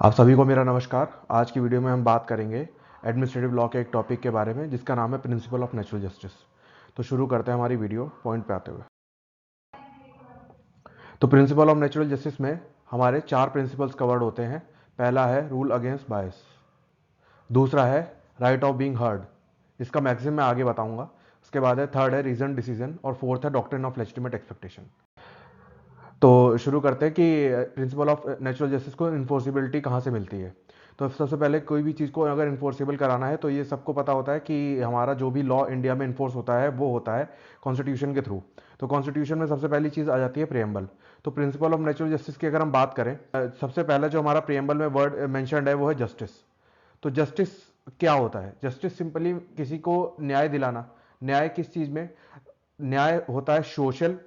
आप सभी को मेरा नमस्कार। आज की वीडियो में हम बात करेंगे एडमिनिस्ट्रेटिव लॉ के एक टॉपिक के बारे में जिसका नाम है प्रिंसिपल ऑफ नेचुरल जस्टिस। तो शुरू करते हैं हमारी वीडियो पॉइंट पे आते हुए। तो प्रिंसिपल ऑफ नेचुरल जस्टिस में हमारे 4 प्रिंसिपल्स कवर्ड होते हैं। पहला है रूल अगेंस्ट बायस, दूसरा है राइट ऑफ बीइंग हर्ड, इसका मैक्सिमम मैं आगे बताऊंगा। उसके बाद है थर्ड है रीजन डिसीजन और फोर्थ है डॉक्ट्रिन ऑफ लेजिटिमेट एक्सपेक्टेशन। तो शुरू करते हैं कि प्रिंसिपल ऑफ नेचुरल जस्टिस को इन्फोर्सिबिलिटी कहाँ से मिलती है। तो सबसे पहले कोई भी चीज़ को अगर इन्फोर्सिबल कराना है तो ये सबको पता होता है कि हमारा जो भी लॉ इंडिया में इन्फोर्स होता है वो होता है कॉन्स्टिट्यूशन के थ्रू। तो कॉन्स्टिट्यूशन में सबसे पहली चीज़ आ जाती है प्रियम्बल। तो प्रिंसिपल ऑफ नेचुरल जस्टिस की अगर हम बात करें, सबसे पहले जो हमारा प्रियम्बल में वर्ड मैंशनड है वो है जस्टिस। तो जस्टिस क्या होता है? जस्टिस सिंपली किसी को न्याय दिलाना। न्याय किस चीज़ में? न्याय होता है social,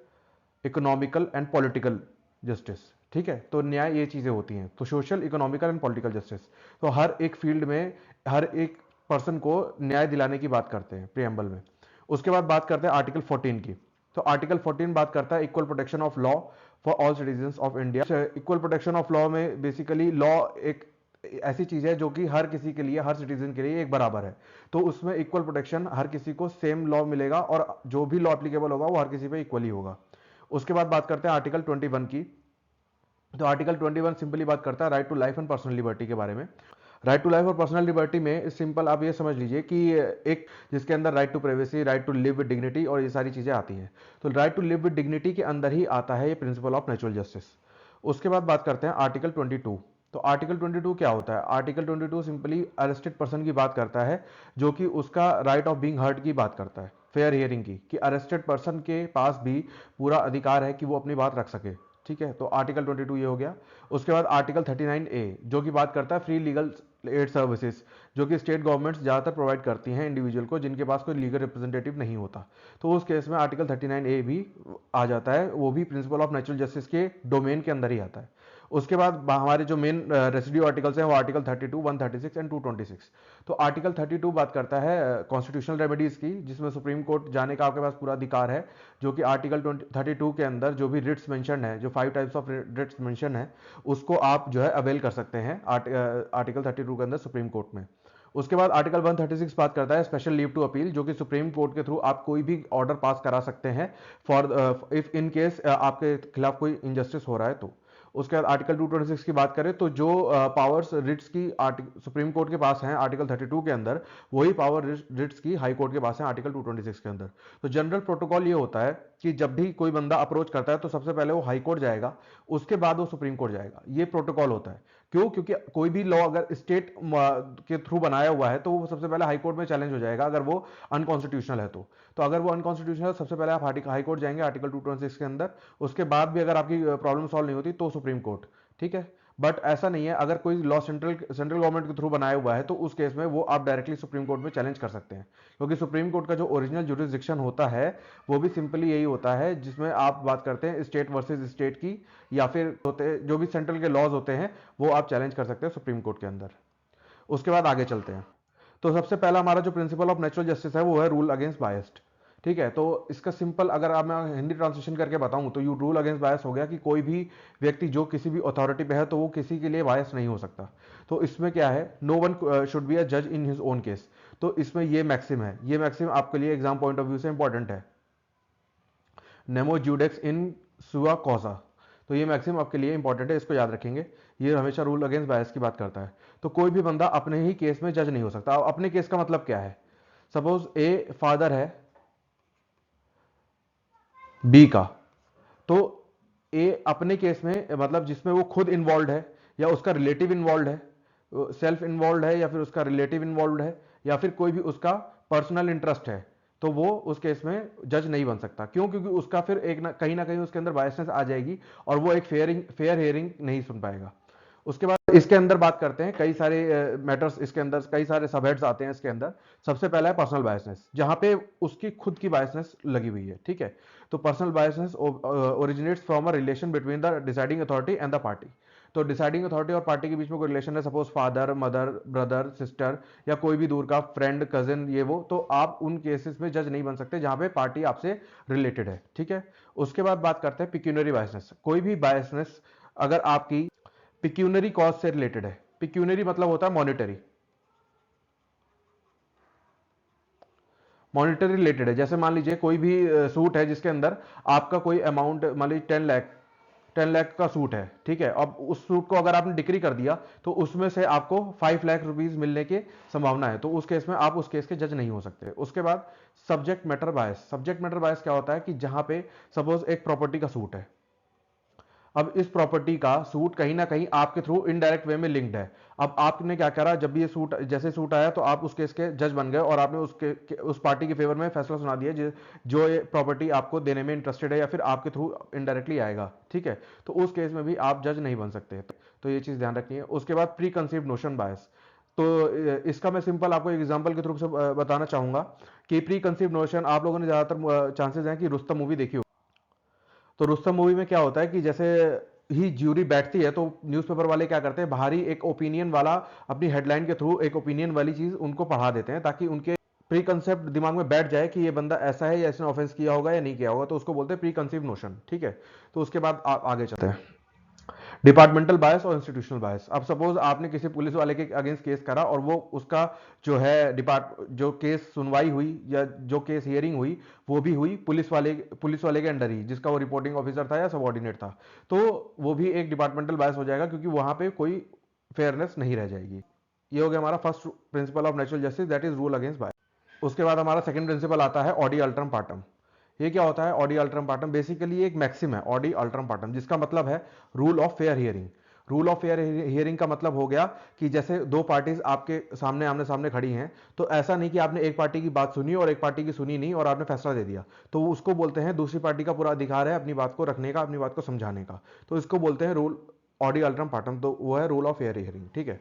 economical and political justice. ठीक है, तो न्याय ये चीजें होती हैं। तो social, economical and political justice, तो हर एक फील्ड में हर एक पर्सन को न्याय दिलाने की बात करते हैं प्रियम्बल में। उसके बाद बात करते हैं आर्टिकल 14 की। तो आर्टिकल 14 बात करता है equal protection of law for all citizens of India. Equal protection of law में बेसिकली लॉ एक ऐसी चीज है जो कि हर किसी के लिए, हर सिटीजन के लिए एक बराबर है। तो उसमें इक्वल प्रोटेक्शन, हर किसी को सेम लॉ मिलेगा और जो भी लॉ एप्लीकेबल होगा वो हर किसी पे इक्वली होगा। उसके बाद बात करते हैं आर्टिकल 21 की। तो आर्टिकल 21 सिंपली बात करता है right to life and personal liberty के बारे में। राइट टू लाइफ और पर्सनल लिबर्टी में सिंपल आप ये समझ लीजिए कि एक जिसके अंदर right to privacy, right to live with dignity और ये सारी चीजें आती हैं। तो right to live with dignity के अंदर ही आता है ये प्रिंसिपल ऑफ नेचुरल जस्टिस। उसके बाद बात करते हैं आर्टिकल 22। तो आर्टिकल 22 क्या होता है? आर्टिकल 22 सिंपली अरेस्टेड पर्सन की बात करता है, जो कि उसका राइट ऑफ बीइंग हर्ड की बात करता है, फेयर हियरिंग की, कि अरेस्टेड पर्सन के पास भी पूरा अधिकार है कि वो अपनी बात रख सके। ठीक है, तो आर्टिकल 22 ये हो गया। उसके बाद आर्टिकल 39A जो कि बात करता है फ्री लीगल एड सर्विसेज, जो कि स्टेट गवर्नमेंट्स ज़्यादातर प्रोवाइड करती हैं इंडिविजुअल को जिनके पास कोई लीगल रिप्रेजेंटेटिव नहीं होता। तो उस केस में आर्टिकल 39A भी आ जाता है, वो भी प्रिंसिपल ऑफ नेचुरल जस्टिस के डोमेन के अंदर ही आता है। उसके बाद हमारे जो मेन रेसिड्यू आर्टिकल्स हैं वो आर्टिकल 32, 136 एंड 226। तो आर्टिकल 32 बात करता है कॉन्स्टिट्यूशनल रेमेडीज की, जिसमें सुप्रीम कोर्ट जाने का आपके पास पूरा अधिकार है। जो कि आर्टिकल 32 के अंदर जो भी रिट्स मेंशन है, जो 5 टाइप्स ऑफ रिट्स मेंशन है, उसको आप जो है अवेल कर सकते हैं आर्टिकल 32 के अंदर सुप्रीम कोर्ट में। उसके बाद आर्टिकल 136 बात करता है स्पेशल लीव टू अपील, जो कि सुप्रीम कोर्ट के थ्रू आप कोई भी ऑर्डर पास करा सकते हैं फॉर इफ इन केस आपके खिलाफ कोई इनजस्टिस हो रहा है तो। उसके बाद आर्टिकल 226 की बात करें तो जो पावर्स रिट्स की सुप्रीम कोर्ट के पास हैं आर्टिकल 32 के अंदर, वही पावर रिट्स की हाई कोर्ट के पास है आर्टिकल 226 के अंदर। तो जनरल प्रोटोकॉल ये होता है कि जब भी कोई बंदा अप्रोच करता है तो सबसे पहले वो हाई कोर्ट जाएगा, उसके बाद वो सुप्रीम कोर्ट जाएगा। ये प्रोटोकॉल होता है। क्यों? क्योंकि कोई भी लॉ अगर स्टेट के थ्रू बनाया हुआ है तो वो सबसे पहले हाई कोर्ट में चैलेंज हो जाएगा अगर वो अनकॉन्स्टिट्यूशनल है तो अगर वो अनकॉन्स्टिट्यूशनल है सबसे पहले आप हाई कोर्ट जाएंगे आर्टिकल 226 के अंदर। उसके बाद भी अगर आपकी प्रॉब्लम सॉल्व नहीं होती तो सुप्रीम कोर्ट। ठीक है, बट ऐसा नहीं है, अगर कोई लॉ सेंट्रल गवर्नमेंट के थ्रू बनाया हुआ है तो उस केस में वो आप डायरेक्टली सुप्रीम कोर्ट में चैलेंज कर सकते हैं। क्योंकि सुप्रीम कोर्ट का जो ओरिजिनल जुरिस्डिक्शन होता है वो भी सिंपली यही होता है, जिसमें आप बात करते हैं स्टेट वर्सेज स्टेट की, या फिर होते जो भी सेंट्रल के लॉज होते हैं वो आप चैलेंज कर सकते हैं सुप्रीम कोर्ट के अंदर। उसके बाद आगे चलते हैं। तो सबसे पहला हमारा जो प्रिंसिपल ऑफ नेचुरल जस्टिस है वो है रूल अगेंस्ट बायस्ड। ठीक है, तो इसका सिंपल अगर आप मैं हिंदी ट्रांसलेशन करके बताऊं तो यू रूल अगेंस्ट बायस हो गया कि कोई भी व्यक्ति जो किसी भी अथॉरिटी पे है तो वो किसी के लिए बायस नहीं हो सकता। तो इसमें क्या है, no one should be a जज इन हिज ओन केस। तो इसमें ये मैक्सिम है, ये मैक्सिम आपके लिए एग्जाम पॉइंट ऑफ व्यू से इंपॉर्टेंट है, नेमो ज्यूडेक्स इन सुआ कॉजा। तो ये मैक्सिम आपके लिए इंपॉर्टेंट है, इसको याद रखेंगे। ये हमेशा रूल अगेंस्ट बायस की बात करता है। तो कोई भी बंदा अपने ही केस में जज नहीं हो सकता। अब अपने केस का मतलब क्या है? सपोज ए फादर है बी का, तो ए अपने केस में मतलब जिसमें वो खुद इन्वॉल्व है या उसका रिलेटिव इन्वॉल्व है, सेल्फ इन्वॉल्व है या फिर उसका रिलेटिव इन्वॉल्व है या फिर कोई भी उसका पर्सनल इंटरेस्ट है, तो वो उस केस में जज नहीं बन सकता। क्यों? क्योंकि उसका फिर एक ना कहीं उसके अंदर बायसनेस आ जाएगी और वो एक फेयर हियरिंग नहीं सुन पाएगा। उसके बाद इसके अंदर बात करते हैं कई सारे मैटर्स, इसके अंदर कई सारे सबहेड्स आते हैं इसके अंदर। सबसे पहला है पर्सनल बायसनेस, जहां पे उसकी खुद की बायसनेस लगी हुई है। ठीक है, तो personal biasness originates from a relation between the deciding authority and the party. तो डिसाइडिंग अथॉरिटी और पार्टी के बीच में कोई रिलेशन है, suppose father, mother, brother, sister, या कोई भी दूर का फ्रेंड, कजिन, ये वो, तो आप उन केसेस में जज नहीं बन सकते जहां पे पार्टी आपसे रिलेटेड है। ठीक है, उसके बाद बात करते हैं पिक्यूनरी बायसनेस। कोई भी बायसनेस अगर आपकी पिक्यूनरी कॉज से रिलेटेड है। पिक्यूनरी मतलब होता है मॉनिटरी, मॉनिटरी रिलेटेड है। जैसे मान लीजिए कोई भी सूट है जिसके अंदर आपका कोई अमाउंट, मान लीजिए 10 लाख, 10 लाख का सूट है, ठीक है। अब उस सूट को अगर आपने डिक्री कर दिया तो उसमें से आपको 5 लाख रुपीज मिलने की संभावना है, तो उस केस में आप उस केस के जज नहीं हो सकते। उसके बाद सब्जेक्ट मैटर बायस। सब्जेक्ट मैटर बायस क्या होता है कि जहां पे सपोज एक प्रॉपर्टी का सूट है, अब इस प्रॉपर्टी का सूट कहीं ना कहीं आपके थ्रू इनडायरेक्ट वे में लिंक्ड है। अब आपने क्या करा, जब भी ये सूट, जैसे सूट आया तो आप उस केस के जज बन गए और आपने उस पार्टी के फेवर में फैसला सुना दिया जो ये प्रॉपर्टी आपको देने में इंटरेस्टेड है या फिर आपके थ्रू इनडायरेक्टली आएगा, ठीक है। तो उस केस में भी आप जज नहीं बन सकते, तो ये चीज ध्यान रखनी है। उसके बाद प्री कंसीव्ड नोशन बायस। तो इसका मैं सिंपल आपको एक एग्जांपल के थ्रू से बताना चाहूंगा कि प्री कंसीव्ड नोशन, आप लोगों ने ज्यादातर चांसेस हैं कि रुस्तम मूवी देखी हो। तो रुस्तम मूवी में क्या होता है कि जैसे ही ज्यूरी बैठती है तो न्यूज़पेपर वाले क्या करते हैं, बाहरी एक ओपिनियन वाला अपनी हेडलाइन के थ्रू एक ओपिनियन वाली चीज उनको पढ़ा देते हैं ताकि उनके प्री कंसेप्ट दिमाग में बैठ जाए कि ये बंदा ऐसा है या इसने ऑफेंस किया होगा या नहीं किया होगा, तो उसको बोलते हैं प्री कंसीव नोशन, ठीक है। तो उसके बाद आगे चलते हैं, डिपार्टमेंटल बायस और इंस्टीट्यूशनल बायस। अब सपोज आपने किसी पुलिस वाले के अगेंस्ट केस करा और वो उसका जो है जो केस सुनवाई हुई या जो केस हियरिंग हुई वो भी हुई पुलिस वाले के अंडर ही, जिसका वो रिपोर्टिंग ऑफिसर था या सबऑर्डिनेट था, तो वो भी एक डिपार्टमेंटल बायस हो जाएगा क्योंकि वहां पे कोई फेयरनेस नहीं रह जाएगी। ये हो गया हमारा first principle of natural justice, that is rule against bias. उसके बाद हमारा सेकंड प्रिंसिपल आता है ऑडी अल्टरम पार्टम। ये क्या होता है ऑडी अल्टरम पार्टम? बेसिकली एक मैक्सिम है ऑडी अल्टरम पार्टम, जिसका मतलब है rule of fair hearing. Rule of fair hearing का मतलब हो गया कि जैसे दो पार्टीज आपके सामने आमने सामने खड़ी हैं, तो ऐसा नहीं कि आपने एक पार्टी की बात सुनी और एक पार्टी की सुनी नहीं और आपने फैसला दे दिया, तो उसको बोलते हैं दूसरी पार्टी का पूरा अधिकार है अपनी बात को रखने का, अपनी बात को समझाने का, तो इसको बोलते हैं रूल ऑडी अल्टरम पार्टम, तो वो है रूल ऑफ फेयर हियरिंग, ठीक है।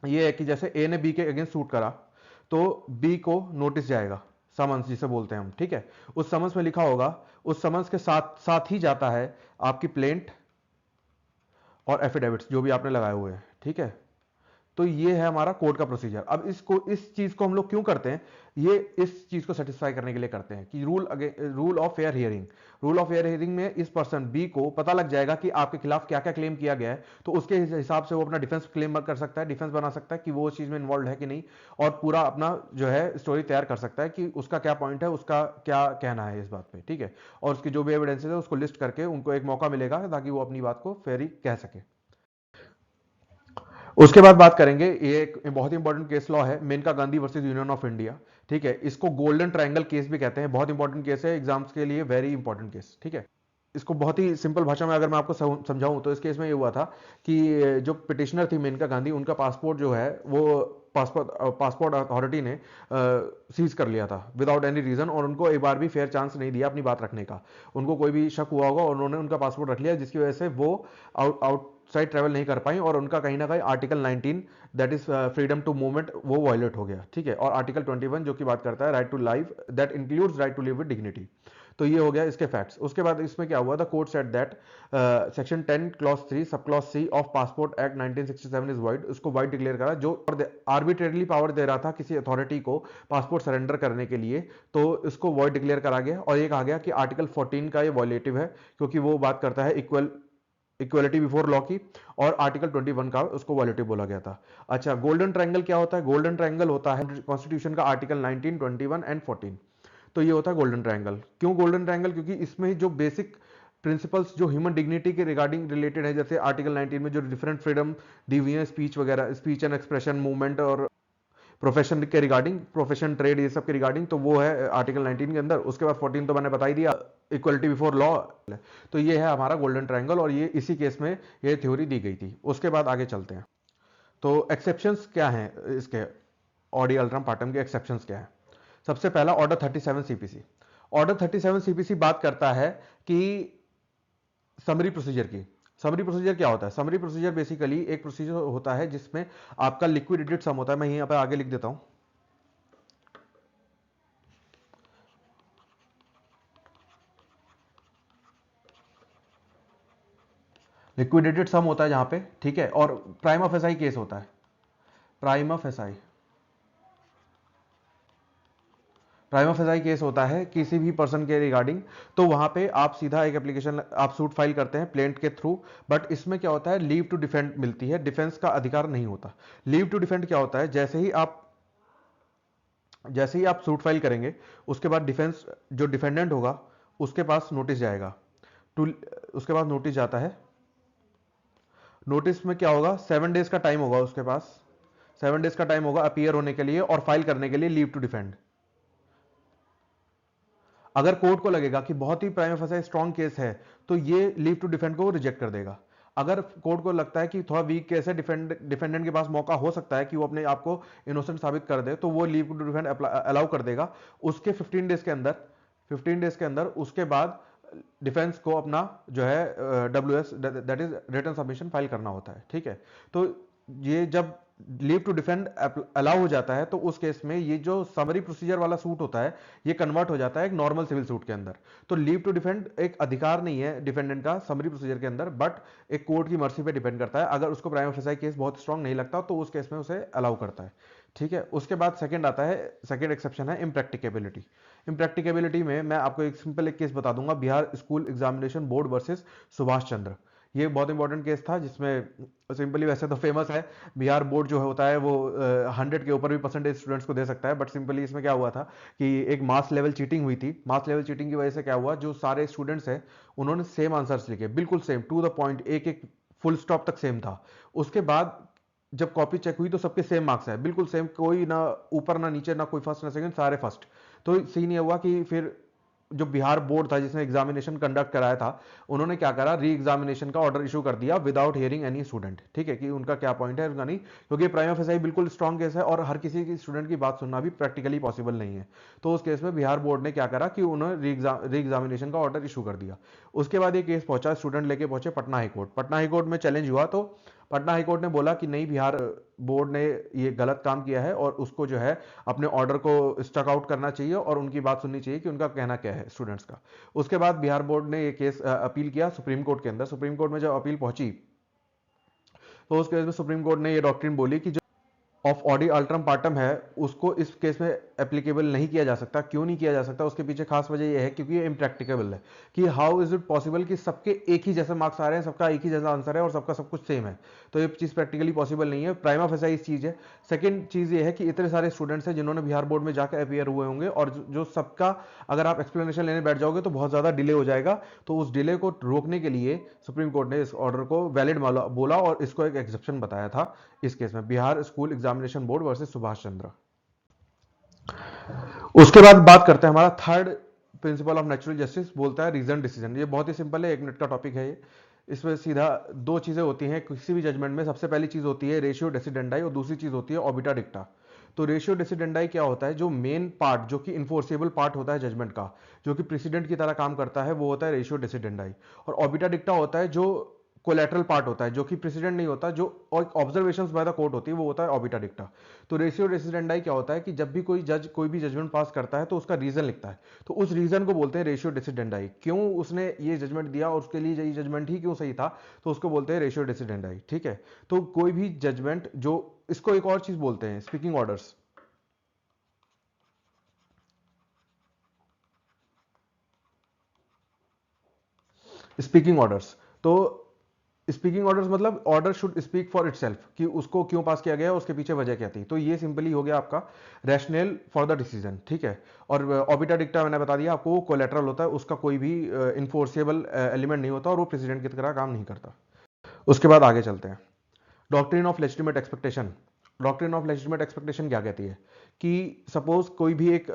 ये है कि जैसे ए ने बी के अगेंस्ट सूट करा तो बी को नोटिस जाएगा, समन्स जिसे बोलते हैं हम, ठीक है। उस समन्स में लिखा होगा, उस समन्स के साथ साथ ही जाता है आपकी प्लेंट और एफिडेविट्स जो भी आपने लगाए हुए हैं, ठीक है। तो ये है हमारा कोर्ट का प्रोसीजर। अब इस चीज को हम लोग क्यों करते हैं, ये इस चीज को सेटिस्फाई करने के लिए करते हैं कि rule of fair hearing, rule of fair hearing में इस पर्सन बी को पता लग जाएगा कि आपके खिलाफ क्या क्या क्लेम किया गया है, तो उसके हिसाब से वो अपना डिफेंस क्लेम कर सकता है, डिफेंस बना सकता है कि वो उस चीज में इन्वॉल्व है कि नहीं, और पूरा अपना जो है स्टोरी तैयार कर सकता है कि उसका क्या पॉइंट है, उसका क्या कहना है इस बात पे, ठीक है। और उसकी जो भी एविडेंसेस है उसको लिस्ट करके उनको एक मौका मिलेगा ताकि वो अपनी बात को फेयरली कह सके। उसके बाद बात करेंगे, ये एक बहुत इंपॉर्टेंट केस लॉ है, Menaka Gandhi versus Union of India, ठीक है। इसको गोल्डन ट्रायंगल केस भी कहते हैं, बहुत इंपॉर्टेंट केस है एग्जाम्स के लिए, वेरी इंपॉर्टेंट केस, ठीक है। इसको बहुत ही सिंपल भाषा में अगर मैं आपको समझाऊं तो इस केस में ये हुआ था कि जो पिटिशनर थी मेनका गांधी, उनका पासपोर्ट जो है वो पासपोर्ट अथॉरिटी ने सीज कर लिया था विदाउट एनी रीजन, और उनको एक बार भी फेयर चांस नहीं दिया अपनी बात रखने का। उनको कोई भी शक हुआ होगा और उन्होंने उनका पासपोर्ट रख लिया, जिसकी वजह से वो आउटसाइड ट्रैवल नहीं कर पाई और उनका कहीं ना कहीं article 19 that is freedom to movement वो वायलेट हो गया, ठीक है। और आर्टिकल 21 जो कि बात करता है right to life that includes right to live with dignity. तो ये हो गया इसके फैक्ट्स। उसके बाद इसमें क्या हुआ था, court said that section 10 clause 3 sub clause C of passport act 1967 is void, उसको वाइड डिक्लेयर करा, जो आर्बिट्रेरली पावर दे रहा था किसी अथॉरिटी को पासपोर्ट सरेंडर करने के लिए, तो इसको वाइड डिक्लेयर करा गया। और ये कहा गया कि आर्टिकल 14 का ये वॉयलेटिव है क्योंकि वो बात करता है इक्वलिटी बिफोर लॉ की, और आर्टिकल 21 का उसको वॉलेटिव बोला गया था। अच्छा, गोल्डन ट्रायंगल क्या होता है? गोल्डन ट्रायंगल होता है कॉन्स्टिट्यूशन का आर्टिकल 19, 21 एंड 14। तो ये होता है गोल्डन ट्रायंगल। क्यों गोल्डन ट्रायंगल? क्योंकि इसमें जो बेसिक प्रिंसिपल्स जो ह्यूमन डिग्निटी के रिगार्डिंग रिलेटेड है, जैसे आर्टिकल 19 में जो डिफरेंट फ्रीडम दी हुई है, स्पीच वगैरह, स्पीच एंड एक्सप्रेशन, मूवमेंट और प्रोफेशन के रिगार्डिंग, प्रोफेशन ट्रेड ये सब के रिगार्डिंग, तो वो है आर्टिकल 19 के अंदर। उसके बाद 14 तो मैंने बता ही दिया, इक्वलिटी बिफोर लॉ। तो ये है हमारा गोल्डन ट्रायंगल और ये इसी केस में ये थ्योरी दी गई थी। उसके बाद आगे चलते हैं, तो एक्सेप्शंस क्या हैं इसके, ऑडी अल्ट्रम पार्टम के एक्सेप्शंस क्या हैं। सबसे पहला ऑर्डर 37 सीपीसी। ऑर्डर 37 सीपीसी बात करता है कि समरी प्रोसीजर की। समरी प्रोसीजर क्या होता है? समरी प्रोसीजर बेसिकली एक प्रोसीजर होता है जिसमें आपका लिक्विडेटेड सम होता है। मैं यहां पर आगे लिख देता हूं, लिक्विडेटेड सम होता है जहां पे, ठीक है। और प्राइम ऑफ एसआई केस होता है, prime of SI, prima facie case होता है किसी भी पर्सन के रिगार्डिंग, तो वहां पे आप सीधा एक एप्लीकेशन आप सूट फाइल करते हैं प्लेंट के थ्रू, बट इसमें क्या होता है लीव टू डिफेंड मिलती है, डिफेंस का अधिकार नहीं होता। लीव टू डिफेंड क्या होता है, जैसे ही आप सूट फाइल करेंगे उसके बाद डिफेंस जो डिफेंडेंट होगा उसके पास नोटिस जाएगा, टू उसके पास नोटिस जाता है। नोटिस में क्या होगा, 7 डेज का टाइम होगा उसके पास, 7 डेज का टाइम होगा अपीयर होने के लिए और फाइल करने के लिए लीव टू डिफेंड। अगर कोर्ट को लगेगा कि बहुत ही प्राइमा फेसाई स्ट्रॉन्ग केस है तो ये लीव टू डिफेंड को रिजेक्ट कर देगा। अगर कोर्ट को लगता है कि थोड़ा वीक केस है, डिफेंडेंट के पास मौका हो सकता है कि वो अपने आप को इनोसेंट साबित कर दे, तो वो लीव टू डिफेंड अलाउ कर देगा उसके 15 डेज के अंदर उसके बाद डिफेंस को अपना जो है WS that is written submission file करना होता है। ठीक है, तो ये जब लीव टू डिफेंड अलाउ हो जाता है तो उस केस में ये जो समरी प्रोसीजर वाला सूट होता है ये कन्वर्ट हो जाता है एक नॉर्मल सिविल सूट के अंदर। तो लीव टू डिफेंड एक अधिकार नहीं है डिफेंडेंट का समरी प्रोसीजर के अंदर, बट एक कोर्ट की मर्जी पे डिपेंड करता है। अगर उसको प्राइमा फेसाई केस बहुत स्ट्रांग नहीं लगता तो उस केस में उसे अलाउ करता है। ठीक है, उसके बाद सेकंड आता है, सेकंड एक्सेप्शन है इम्प्रैक्टिकेबिलिटी। इम्प्रैक्टिकेबिलिटी में मैं आपको एक सिंपल एक केस बता दूंगा, Bihar school examination board versus Subhash Chandra. ये बहुत इंपॉर्टेंट केस था जिसमें सिंपली वैसे तो फेमस है, बिहार बोर्ड जो होता है वो 100 के ऊपर भी परसेंटेज स्टूडेंट्स को दे सकता है, बट सिंपली इसमें क्या हुआ था कि एक मास लेवल चीटिंग हुई थी। मास लेवल चीटिंग की वजह से क्या हुआ, जो सारे स्टूडेंट्स हैं उन्होंने सेम आंसर्स लिखे, बिल्कुल सेम टू द पॉइंट, एक एक फुल स्टॉप तक सेम था। उसके बाद जब कॉपी चेक हुई तो सबके सेम मार्क्स है, बिल्कुल सेम, कोई ना ऊपर ना नीचे, ना कोई फर्स्ट ना सेकंड, सारे फर्स्ट। तो सीन ये हुआ कि फिर जो बिहार बोर्ड था जिसने एग्जामिनेशन कंडक्ट कराया था उन्होंने क्या करा, री एग्जामिनेशन का ऑर्डर इशू कर दिया विदाउट हियरिंग एनी स्टूडेंट। ठीक है, कि उनका क्या पॉइंट है उनका नहीं, क्योंकि प्राइमा फेसाई बिल्कुल स्ट्रॉन्ग केस है और हर किसी की स्टूडेंट की बात सुनना भी प्रैक्टिकली पॉसिबल नहीं है। तो उस केस में बिहार बोर्ड ने क्या करा कि उन्होंने री एग्जामिनेशन का ऑर्डर इशू कर दिया। उसके बाद ये केस पहुंचा, स्टूडेंट लेके पहुंचे पटना हाईकोर्ट। पटना हाईकोर्ट में चैलेंज हुआ तो पटना हाईकोर्ट ने बोला कि नहीं, बिहार बोर्ड ने ये गलत काम किया है और उसको जो है अपने ऑर्डर को स्टक आउट करना चाहिए और उनकी बात सुननी चाहिए कि उनका कहना क्या है स्टूडेंट्स का। उसके बाद बिहार बोर्ड ने ये केस अपील किया सुप्रीम कोर्ट के अंदर। सुप्रीम कोर्ट में जब अपील पहुंची तो उस केस में सुप्रीम कोर्ट ने ये डॉक्ट्रिन बोली कि ऑफ ऑडी अल्ट्रम पार्टम है उसको इस केस में एप्लीकेबल नहीं किया जा सकता। क्यों नहीं किया जा सकता, उसके पीछे खास वजह यह है क्योंकि ये इम्प्रैक्टिकेबल है कि हाउ इज इट पॉसिबल कि सबके एक ही जैसे मार्क्स आ रहे हैं, सबका एक ही जैसा आंसर है और सबका सब कुछ सेम है। तो ये चीज़ प्रैक्टिकली पॉसिबल नहीं है, प्राइमा फेसाई इस चीज़ है। सेकंड चीज़ ये है कि इतने सारे स्टूडेंट्स हैं जिन्होंने बिहार बोर्ड में जाकर अपीयर हुए होंगे और जो सबका अगर आप एक्सप्लेनेशन लेने बैठ जाओगे तो बहुत ज़्यादा डिले हो जाएगा। तो उस डिले को रोकने के लिए सुप्रीम कोर्ट ने इस ऑर्डर को वैलिड बोला और इसको एक एक्सेप्शन बताया था इस केस में, Bihar school examination board versus Subhash Chandra. उसके बाद बात करते हैं, हमारा third principle of natural justice बोलता है रीजन डिसीजन। ये बहुत ही सिंपल है, 1 मिनट का टॉपिक है ये। इसमें सीधा दो चीजें होती हैं किसी भी जजमेंट में। सबसे पहली चीज होती है रेशियो डेसिडेंडाई और दूसरी चीज होती है ऑबिटा डिक्टा। तो रेशियो डेसिडेंडाई क्या होता है, जो मेन पार्ट जो कि इन्फोर्सेबल पार्ट होता है जजमेंट का, जो कि प्रेसिडेंट की तरह काम करता है, वो होता है रेशियो डेसिडेंडाई। और ऑबिटा डिक्टा होता है जो कोलेटरल पार्ट होता है, जो कि प्रेसिडेंट नहीं होता, जो ऑब्जर्वेशंस बाय द कोर्ट होती है, वो होता है ऑबिटा डिक्टा। तो रेशियो डेसिडेंडाई क्या होता है कि जब भी कोई जज कोई भी जजमेंट पास करता है तो उसका रीजन लिखता है, तो उस रीजन को बोलते हैं रेशियो डेसिडेंडाई। क्यों उसने ये जजमेंट दिया और उसके लिए ये जजमेंट ही क्यों सही था, तो उसको बोलते हैं रेशियो डेसिडेंडाई। ठीक है, तो कोई भी जजमेंट जो, इसको एक और चीज बोलते हैं स्पीकिंग ऑर्डर्स। स्पीकिंग ऑर्डर्स, तो स्पीकिंग ऑर्डर्स मतलब order should speak for itself, कि उसको क्यों पास किया गया, उसके पीछे वजह क्या थी। तो ये सिंपली हो गया आपका रैशनल फॉर द डिसीजन। ठीक है, और ऑबिटा डिक्टा मैंने बता दिया आपको, वो कोलेटरल होता है, उसका कोई भी इन्फोर्सेबल एलिमेंट नहीं होता और वो प्रेसिडेंट की तरह काम नहीं करता। उसके बाद आगे चलते हैं, doctrine of legitimate expectation. Doctrine of legitimate expectation क्या कहती है कि सपोज कोई भी एक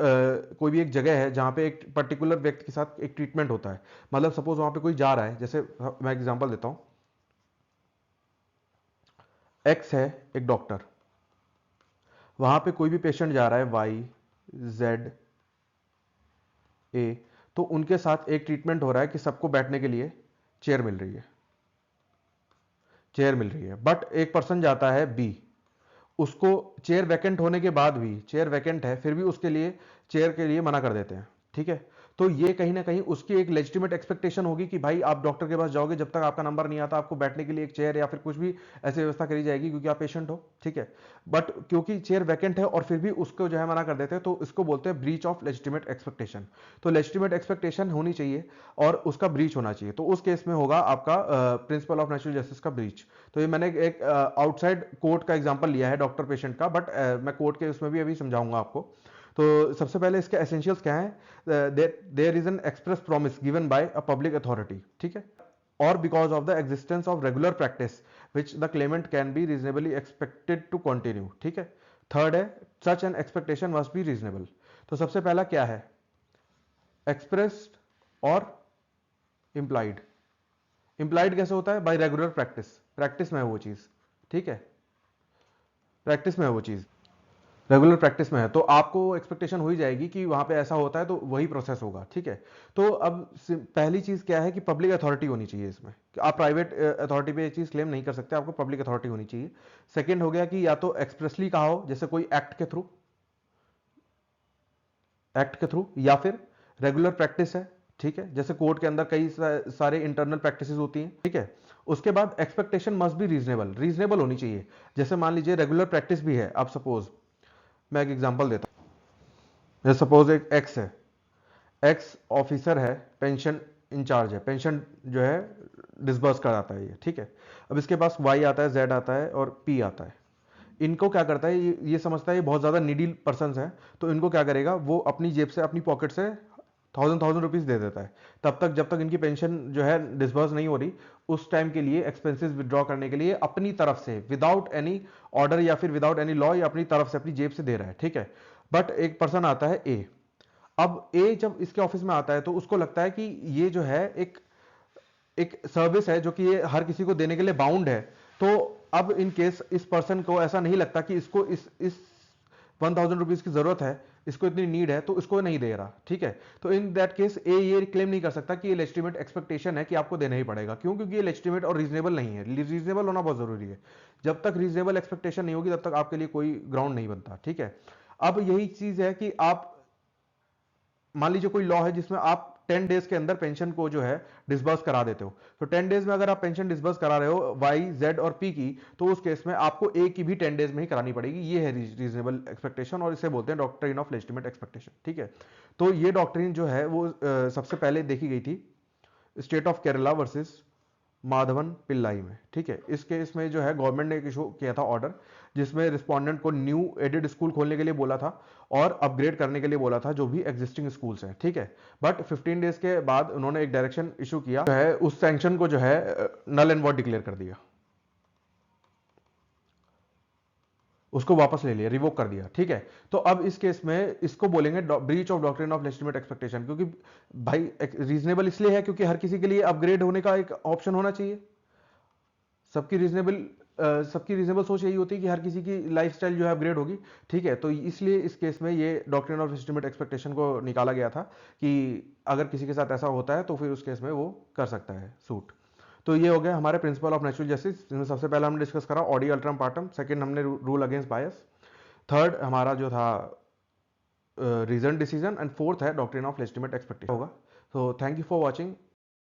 जगह है जहां पे एक पर्टिकुलर व्यक्ति के साथ एक ट्रीटमेंट होता है। मतलब सपोज वहां पे कोई जा रहा है, जैसे मैं एग्जांपल देता हूं, एक्स है एक डॉक्टर, वहां पे कोई भी पेशेंट जा रहा है वाई जेड ए, तो उनके साथ एक ट्रीटमेंट हो रहा है कि सबको बैठने के लिए चेयर मिल रही है, बट एक पर्सन जाता है बी, उसको चेयर वैकेंट होने के बाद भी, चेयर वैकेंट है फिर भी उसके लिए चेयर के लिए मना कर देते हैं। ठीक है, तो ये कहीं ना कहीं उसकी एक लेजिटिमेट एक्सपेक्टेशन होगी कि भाई आप डॉक्टर के पास जाओगे, जब तक आपका नंबर नहीं आता आपको बैठने के लिए एक चेयर या फिर कुछ भी ऐसी व्यवस्था करी जाएगी क्योंकि आप पेशेंट हो, ठीक है। बट क्योंकि चेयर वैकेंट है और फिर भी उसको जो है मना कर देते हैं, तो इसको बोलते हैं ब्रीच ऑफ लेजिटिमेट एक्सपेक्टेशन। तो लेजिटिमेट एक्सपेक्टेशन होनी चाहिए और उसका ब्रीच होना चाहिए, तो उस केस में होगा आपका प्रिंसिपल ऑफ नेचुरल जस्टिस का ब्रीच। तो ये मैंने एक आउटसाइड कोर्ट का एग्जांपल लिया है डॉक्टर पेशेंट का, बट मैं कोर्ट के उसमें भी अभी समझाऊंगा आपको। तो सबसे पहले इसके एसेंशियल्स क्या है, there is an express promise given by a public authority, ठीक है, और because of the existence of regular practice which the claimant can be reasonably expected to continue, ठीक है। थर्ड है such an expectation must be reasonable. तो सबसे पहला क्या है, एक्सप्रेस्ड और इंप्लाइड। इंप्लाइड कैसे होता है, बाय रेगुलर प्रैक्टिस, प्रैक्टिस में है वो चीज, ठीक है, प्रैक्टिस में है वो चीज, रेगुलर प्रैक्टिस में है, तो आपको एक्सपेक्टेशन हो ही जाएगी कि वहां पे ऐसा होता है तो वही प्रोसेस होगा, ठीक है। तो अब पहली चीज क्या है कि पब्लिक अथॉरिटी होनी चाहिए इसमें, कि आप प्राइवेट अथॉरिटी पे ये चीज क्लेम नहीं कर सकते, आपको पब्लिक अथॉरिटी होनी चाहिए। सेकंड हो गया कि या तो एक्सप्रेसली कहा हो, जैसे कोई एक्ट के थ्रू, एक्ट के थ्रू, या फिर रेगुलर प्रैक्टिस है, ठीक है, जैसे कोर्ट के अंदर कई सारे इंटरनल प्रैक्टिसेस होती हैं, ठीक है। उसके बाद expectation must be reasonable, reasonable होनी चाहिए। जैसे मान लीजिए रेगुलर प्रैक्टिस भी है, आप सपोज, मैं एक एग्जांपल देता हूं, जैसे सपोज एक एक्स है, एक्स ऑफिसर है, पेंशन इंचार्ज है, पेंशन जो है डिसबर्स कराता है ये, ठीक है। अब इसके पास वाई आता है, जेड आता है और पी आता है। इनको क्या करता है, ये समझता है ये बहुत ज्यादा नीडी पर्सन है, तो इनको क्या करेगा, वो अपनी जेब से, अपनी पॉकेट से थाउजेंड रुपीज दे देता है, तब तक जब तक इनकी पेंशन जो है डिसबर्स नहीं हो रही, उस टाइम के लिए एक्सपेंसेस विदड्रॉ करने के लिए अपनी तरफ से विदाउट एनी ऑर्डर या फिर विदाउट एनी लॉ, या अपनी तरफ से अपनी जेब से दे रहा है, ठीक है। बट एक पर्सन आता है ए, अब ए जब इसके ऑफिस में आता है तो उसको लगता है कि ये जो है एक एक सर्विस है जो कि ये हर किसी को देने के लिए बाउंड है। तो अब इन केस इस पर्सन को ऐसा नहीं लगता कि इसको इस 1000 रुपीज की जरूरत है, इसको इतनी नीड है, तो इसको नहीं दे रहा, ठीक है। तो इन दैट केस ए ये क्लेम नहीं कर सकता कि ये लेजिटिमेट एक्सपेक्टेशन है कि आपको देना ही पड़ेगा, क्यों, क्योंकि ये लेजिटिमेट और रीजनेबल नहीं है। रीजनेबल होना बहुत जरूरी है, जब तक रीजनेबल एक्सपेक्टेशन नहीं होगी तब तक आपके लिए कोई ग्राउंड नहीं बनता, ठीक है। अब यही चीज है कि आप मान लीजिए कोई लॉ है जिसमें आप 10 डेज के अंदर पेंशन को जो है डिसबर्स करा देते हो, तो 10 डेज में अगर आप पेंशन डिसबर्स करा रहे हो वाई, जेड और पी की, तो उस केस में आपको ए की भी 10 डेज में ही करानी पड़ेगी। ये है रीजनेबल एक्सपेक्टेशन, और इसे बोलते हैं डॉक्ट्रिन ऑफ लेजिटिमेट एक्सपेक्टेशन, ठीक है। तो ये डॉक्ट्रिन जो है वो सबसे पहले देखी गई थी state of Kerala versus Madhavan Pillai में, ठीक है। इस केस में जो है गवर्नमेंट ने एक इशू किया था ऑर्डर, जिसमें रिस्पोंडेंट को न्यू एडेड स्कूल खोलने के लिए बोला था और अपग्रेड करने के लिए बोला था जो भी एग्जिस्टिंग स्कूल्स हैं, ठीक है। बट 15 डेज के बाद उन्होंने एक डायरेक्शन इशू किया, जो है उस सैंक्शन को जो है नल एंड वॉइड डिक्लेयर कर दिया, उसको वापस ले लिया, रिवोक कर दिया, ठीक है। तो अब इस केस में इसको बोलेंगे breach of doctrine of legitimate expectation, क्योंकि भाई रीजनेबल इसलिए है क्योंकि हर किसी के लिए अपग्रेड होने का एक ऑप्शन होना चाहिए। सबकी रीजनेबल सबकी रीजनेबल सोच यही होती है कि हर किसी की लाइफस्टाइल जो है अपग्रेड होगी, ठीक है। तो इसलिए इस केस में ये डॉक्ट्रिन ऑफ लेजिटिमेट एक्सपेक्टेशन को निकाला गया था कि अगर किसी के साथ ऐसा होता है तो फिर उस केस में वो कर सकता है सूट। तो ये हो गया हमारे प्रिंसिपल ऑफ नेचुरल जस्टिस, जिसमें सबसे पहले हमने डिस्कस करा ऑडी अल्ट्रम पार्टम, सेकंड हमने रूल अगेंस्ट बायस, थर्ड हमारा जो था रीजन डिसीजन, एंड फोर्थ है डॉक्ट्रिन ऑफ लेजिटिमेट एक्सपेक्टेशन होगा। तो थैंक यू फॉर वॉचिंग।